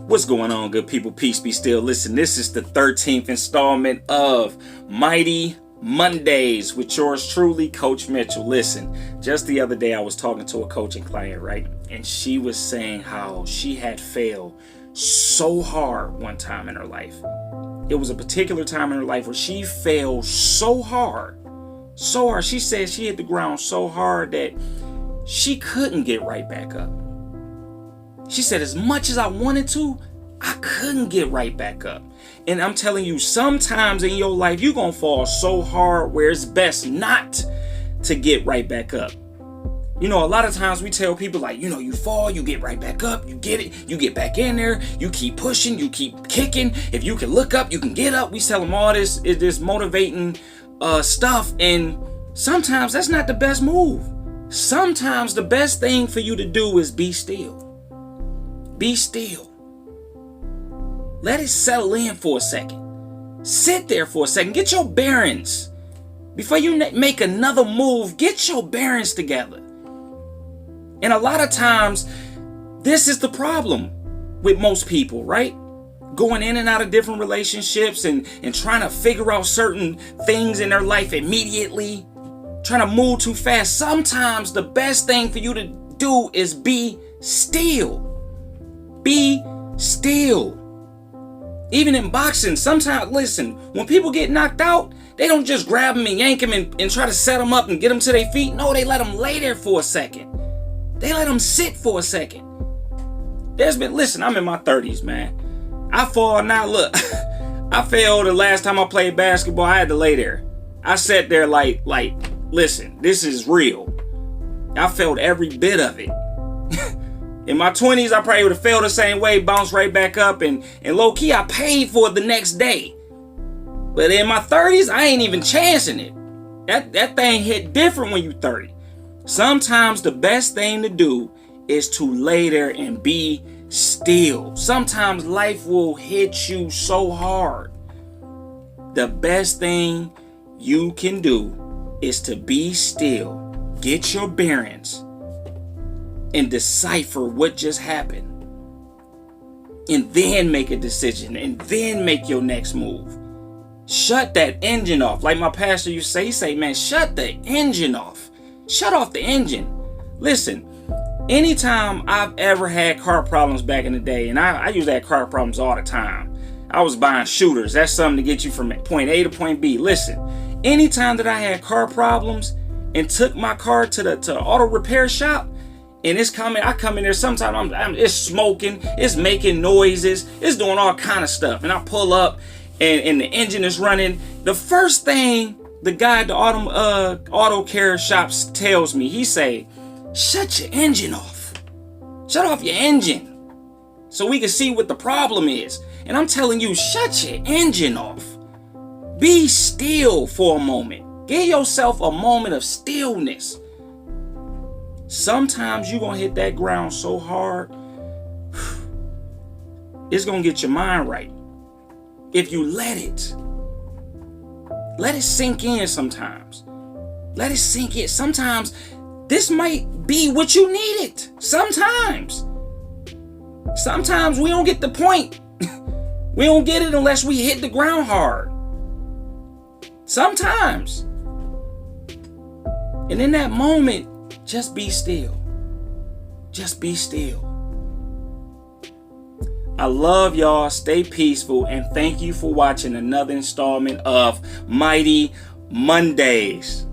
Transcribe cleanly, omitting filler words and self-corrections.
What's going on, good people? Peace be still. Listen, this is the 13th installment of Mighty Mondays with yours truly, Coach Mitchell. Listen, just the other day I was talking to a coaching client, right? And she was saying how she had failed so hard one time in her life. It was a particular time in her life where she failed so hard. She said she hit the ground so hard that she couldn't get right back up. She said, as much as I wanted to, I couldn't get right back up. And I'm telling you, sometimes in your life, you're going to fall so hard where it's best not to get right back up. You know, a lot of times we tell people like, you fall, you get right back up, you get it, you get back in there, you keep pushing, you keep kicking. If you can look up, you can get up. We tell them all this motivating stuff. And sometimes that's not the best move. Sometimes the best thing for you to do is be still. Be still. Let it settle in for a second. Sit there for a second. Get your bearings. Before you make another move, get your bearings together. And a lot of times, this is the problem with most people, right? Going in and out of different relationships and trying to figure out certain things in their life immediately. Trying to move too fast. Sometimes the best thing for you to do is be still. Be still. Even in boxing, sometimes, listen, when people get knocked out, they don't just grab them and yank them and try to set them up and get them to their feet. No, they let them lay there for a second. They let them sit for a second. Listen, I'm in my 30s, man. I fall now, look, I failed the last time I played basketball. I had to lay there. I sat there like, listen, this is real. I felt every bit of it. In my 20s, I probably would have failed the same way, bounced right back up, and low-key, I paid for it the next day. But in my 30s, I ain't even chancing it. That thing hit different when you 30. Sometimes the best thing to do is to lay there and be still. Sometimes life will hit you so hard. The best thing you can do is to be still. Get your bearings. And decipher what just happened. And then make a decision. And then make your next move. Shut that engine off. Like my pastor used to say, man, shut the engine off. Shut off the engine. Listen, anytime I've ever had car problems back in the day, and I used to have car problems all the time. I was buying shooters. That's something to get you from point A to point B. Listen, anytime that I had car problems and took my car to the auto repair shop, and I come in there sometimes, it's smoking, it's making noises, it's doing all kind of stuff. And I pull up and the engine is running. The first thing the guy at the auto care shops tells me, he say, shut your engine off. Shut off your engine so we can see what the problem is. And I'm telling you, shut your engine off. Be still for a moment. Give yourself a moment of stillness. Sometimes you're going to hit that ground so hard, it's going to get your mind right. If you let it sink in sometimes. Let it sink in. Sometimes this might be what you needed. Sometimes we don't get the point. We don't get it unless we hit the ground hard. Sometimes. And in that moment, just be still. Just be still. I love y'all. Stay peaceful. And thank you for watching another installment of Mighty Mondays.